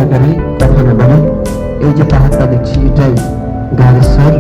আকারে কথা না বলে। এই যে পাহাড়টা দেখছি এটাই গারেশ্বর।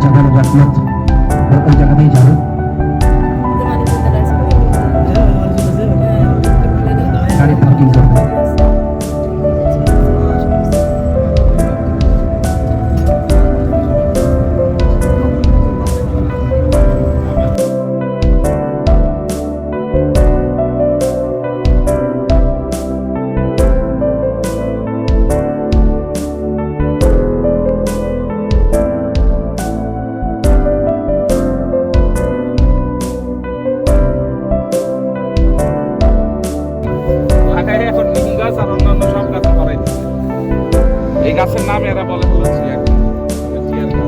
জাগানো রাখমত ওই জায়গাতেই যাবো। গাড়ি পার্কিং করবো। এই গাছের নাম এরা বলে হলো চিয়ার গাছ।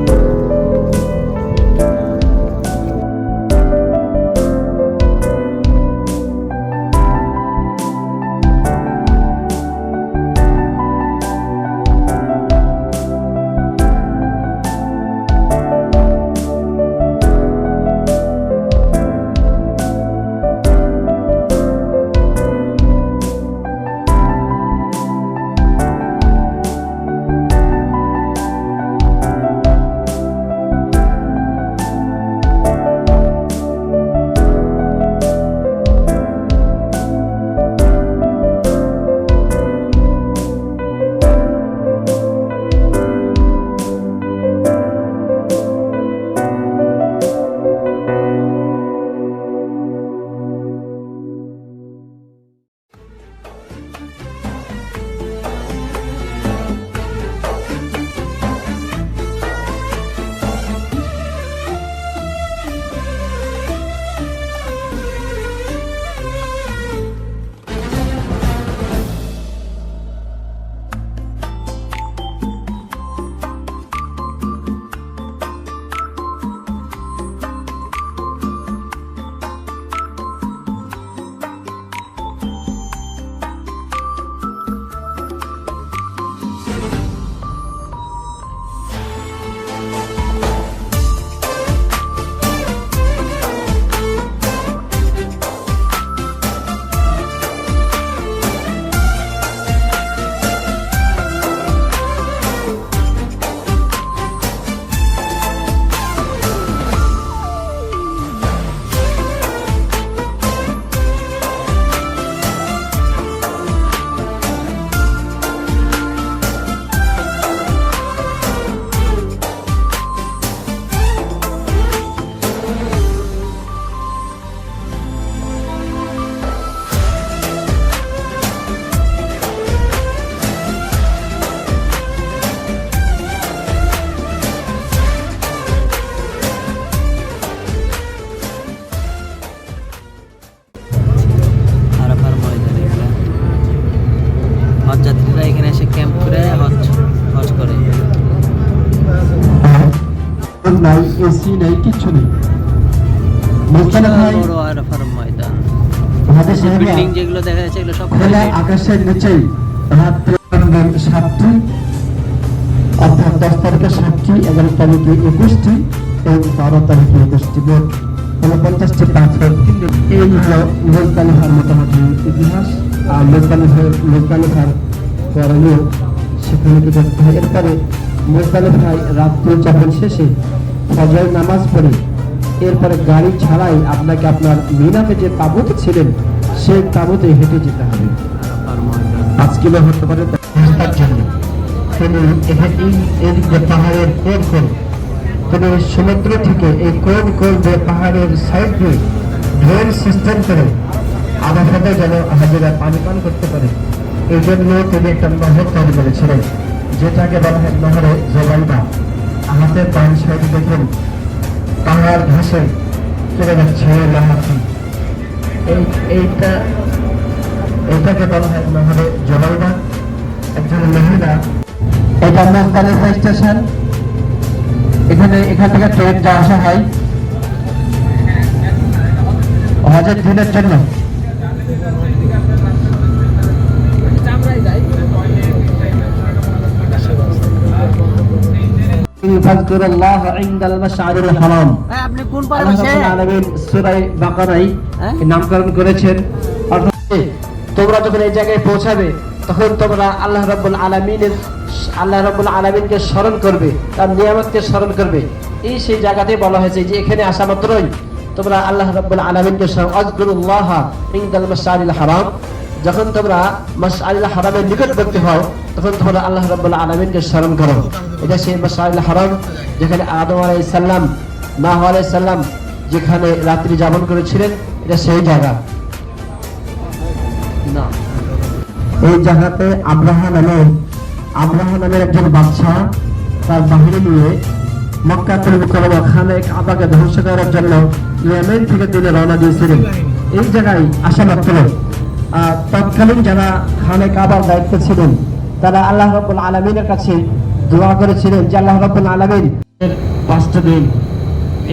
হজযাত্রীরা এখানে এসে ক্যাম্প করে হজ করে। নাই এসি নাই কিচ্ছু নেই। বড় আরাফার ময়দান, বিল্ডিং যেগুলো দেখা যাচ্ছে এগুলো সব খোলা আকাশের নিচেই রাত 7টি অর্থাৎ 10 তারিখে 7টি, 11 তারিখে 21টি এবং 12 তারিখে 21টি, মোট 49টি পাথর। এই হলো মুজদালিফার মোটামুটি ইতিহাস। আর মুজদালিফার করণীয় সেখানে কি করতে হয়। এরপরে মুজদালিফায় রাত্রি যাপন শেষে ফজর নামাজ পড়ে এরপরে গাড়ি ছাড়াই আপনাকে আপনার মিনাতে যে তাঁবুতে ছিলেন সেই তাঁবুতে হেঁটে যেতে হবে। আরাফার ময়দান 5 কিলো হতে পারে রাস্তার জন্য। তিনি এখানে এই যে পাহাড়ের কোন তিনি সমুদ্র থেকে এই কোন যে পাহাড়ের সাইড দিয়ে ড্রেন সিস্টেম করে আরাফাতে যেন হাজিরা পানি পান করতে পারে এই জন্য তিনি একটা নহর তৈরি করেছিলেন, যেটাকে বলা হয় নহরে জবাইবা। হাতের বাম সাইডে দেখুন পাহাড় ঘাসে চলে যাচ্ছে লাহাতি। এইটাকে বলা হয় নহরে জবাইবা। একজন মহিলা, এটা মুজদালিফা স্টেশন, এখান থেকে ট্রেন যা আসা হয় হজের দিনের জন্য। ফাযকুরুল্লাহ ইনদাল মাশআরিল হারাম। আপনি কোন পারে আল্লাহ বসে রাব্বুল আলামিন সূরা বাকারায় নামকরণ করেছেন। অর্থাৎ তোমরা যখন এই জায়গায় পৌঁছাবে তখন তোমরা আল্লাহ রাব্বুল আলামিনকে স্মরণ করবে, তার নিয়ামতকে স্মরণ করবে। এই সেই জায়গাতে বলা হয়েছে যে এখানে আসা মাত্রই তোমরা আল্লাহ রাব্বুল আলামিনকে আযকুরুল্লাহ ইনদাল মাশআরিল হারাম। যখন তোমরা মাশআরিল হারামের নিকটবর্তী হও তখন তোমরা আল্লাহ রাব্বুল আলামিনকে স্মরণ করো। এটা সেই মাশআরিল হারাম যেখানে আদম আলাইহিস সালাম, নূহ আলাইহিস সালাম যেখানে রাত্রি যাপন করেছিলেন, এটা সেই জায়গা না। এই জায়গাতে আব্রাহা নামের একজন বাদশা তার বাহিনী নিয়ে মক্কাতুল মুকাররমা খানে কাবাকে ধ্বংস করার জন্য ইয়েমেন থেকে তিনি রওনা দিয়েছিলেন। এই জায়গায় আসা মাত্র তৎকালীন যারা খানে কাবার দায়িত্ব ছিলেন তারা আল্লাহ রাব্বুল আলামিনের কাছে দোয়া করেছিলেন যে আল্লাহ রাব্বুল আলামিন 5টা দিন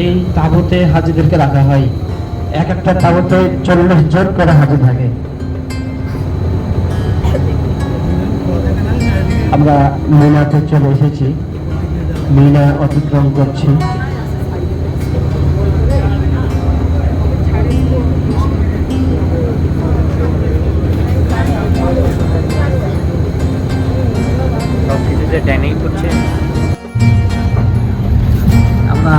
এই তাঁবুতে হাজিদেরকে রাখা হয়। একটা তাঁবুতে 40 জন করে হাজি থাকে। আমরা মিনাতে চলে এসেছি, মিনা অতিক্রম করছি। আমরা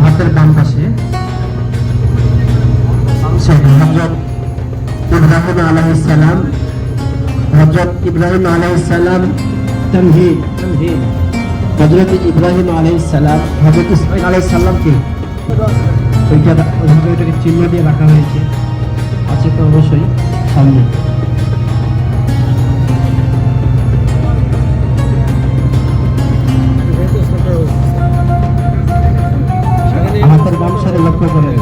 হাতের বাম পাশে হযরত ইব্রাহিম আলাইহিস সালাম তামহিদ হযরত ইব্রাহিম আলাইহিস সালাম হযরত ইসমাঈল আলাইহিস সালামকে ওইটাকে চিহ্ন দিয়ে রাখা হয়েছে, আছে তো অবশ্যই সামনে। হাতের বাম সাইডে লক্ষ্য করেন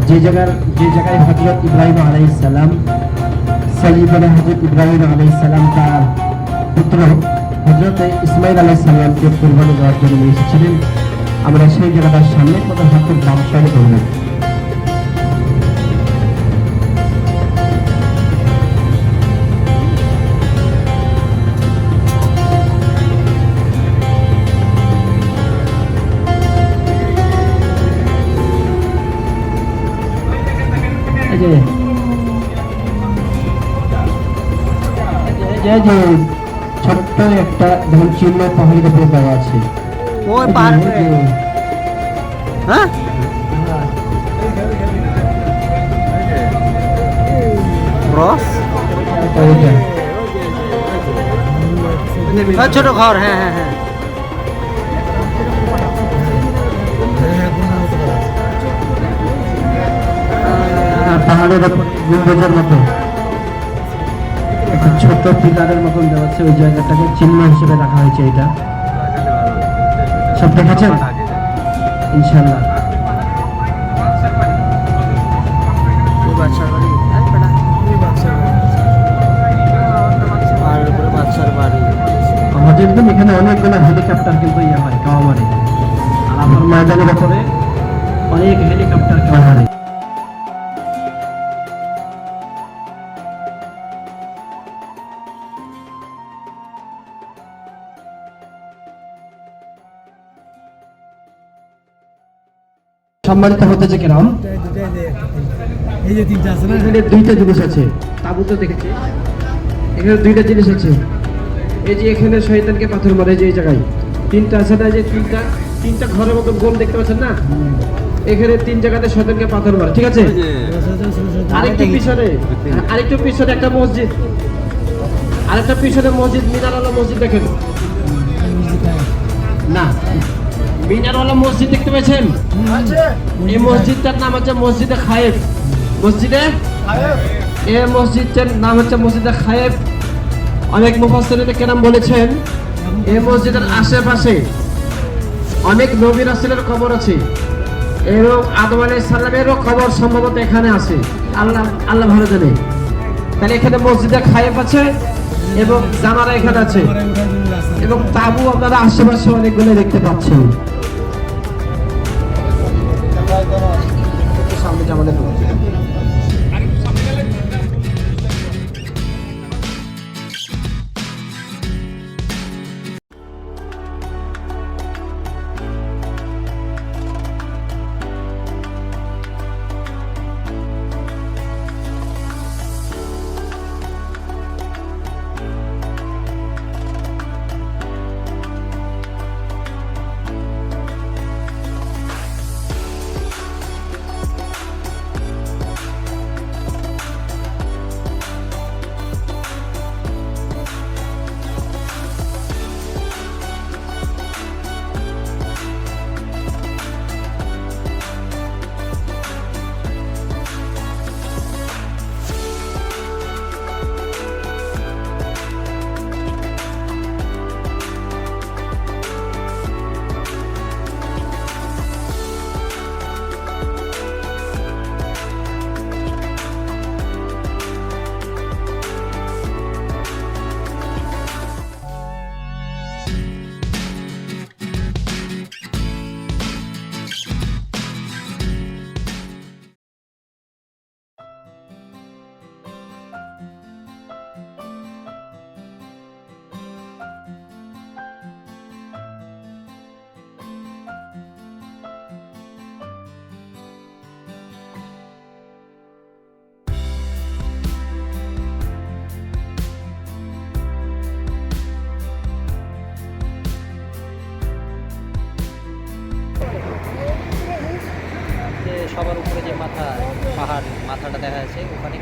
যে জায়গায় হযরত ইব্রাহিম আলাইহিস সালাম সাইয়্যিদুনা হযরত ইব্রাহিম আলাইহিস সালাম তার পুত্র হযরত ইসমাঈল আলাইহিস সালামকে কুরবানি দেওয়ার জন্য নিয়ে এসেছিলেন, আমরা সেই জায়গাটার সামনে কত হাতের বাম সাইডে করলাম। ছোট্ট একটা ধন চিহ্ন পাহাড়ের উপরে দেওয়া আছে। ওই পাহাড় হ্যাঁ ক্রস ছোট ঘর, হ্যাঁ হ্যাঁ হ্যাঁ পাহাড়ের গম্বুজের মতো একটা ছোট পিলারের মতন দেওয়া আছে, ওই জায়গাটাকে চিহ্ন হিসেবে রাখা হয়েছে। এটা সব দেখেছেন? ইনশাআল্লাহ। ওই বাচ্চার বাড়ি বেটা ওই বাচ্চার বাড়ি পাহাড়ের উপরে বাচ্চার বাড়ি আমাদের একদম এখানে অনেকগুলো হেলিকপ্টার কিন্তু ইয়ে হয় কাওয়ামারে, আর আমার ময়দানের উপরে অনেক হেলিকপ্টার কাওয়ামারে। সম্মানিত হতেছে কেরাম, এই যে তিনটা আছে না এখানে দুইটা জিনিস আছে, তাবুতে দেখেছি এখানে দুইটা জিনিস আছে। এই যে এখানে শয়তানকে পাথর মারে, যে এই জায়গায় তিনটা আছে না, যে তিনটা ঘরের মতো গোল দেখতে পাচ্ছেন না, এখানে তিন জায়গাতে শয়তানকে পাথর মারে, ঠিক আছে। আরেকটু পিছনে একটা মসজিদ, আরেকটা পিছনে মসজিদ, মিনারওয়ালা মসজিদ দেখেন না, মিনারওয়ালা মসজিদ দেখতে পেয়েছেন? এই মসজিদটার নাম হচ্ছে মসজিদে খায়েব। মসজিদে এই মসজিদটার নাম হচ্ছে মসজিদে খায়েব। অনেক মুফাসসিরিনে কেরাম বলেছেন এই মসজিদের আশেপাশে অনেক নবী রাসূলের কবর আছে এবং আদম আলাইহিস সালামেরও কবর সম্ভবত এখানে আছে, আল্লাহ ভালো জানে। তাহলে এখানে মসজিদে খায়েব আছে এবং জানারা এখানে আছে এবং তাবু আপনারা আশেপাশে অনেকগুলো দেখতে পাচ্ছেন। সামনে আমাদের সবার উপরে যে মাথা পাহাড় মাথাটা দেখা যাচ্ছে ওখানে